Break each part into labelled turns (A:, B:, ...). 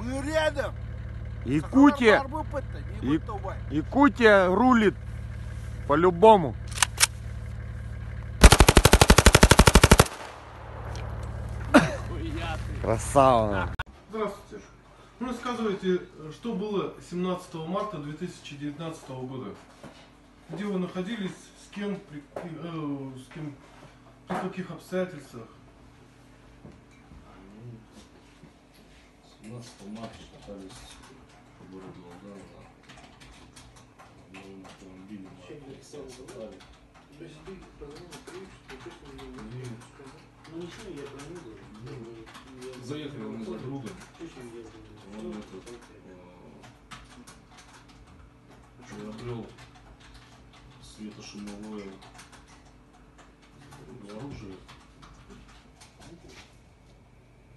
A: Мы рядом.
B: Якутия, Якутия рулит по-любому. Красава.
C: Здравствуйте. Ну, рассказывайте, что было 17 марта 2019 года. Где вы находились, с кем, при каких обстоятельствах?
D: 17 марта катались по городу Алдана на новом автомобиле марки Сафари. Заехали мы за другом. Он приобрел светошумовое оружие.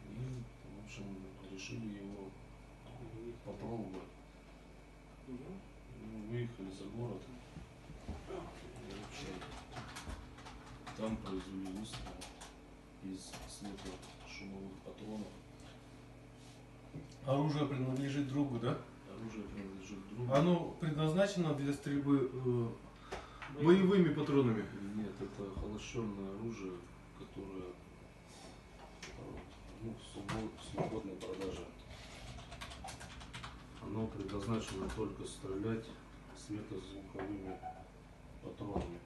D: И, в общем, решили его попробовать. Мы выехали за город. И, в общем, там произвели выстрел из светошумовых патронов.
C: Оружие принадлежит другу, да?
D: Оружие принадлежит другу.
C: Оно предназначено для стрельбы боевыми патронами?
D: Нет, это холощенное оружие, которое в свободной продаже. Оно предназначено только стрелять светозвуковыми патронами.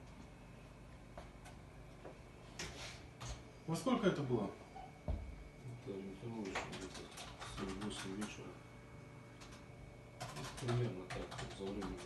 C: Во сколько это было?
D: Это ориентировочно где-то 7-8 вечера. Примерно так, за время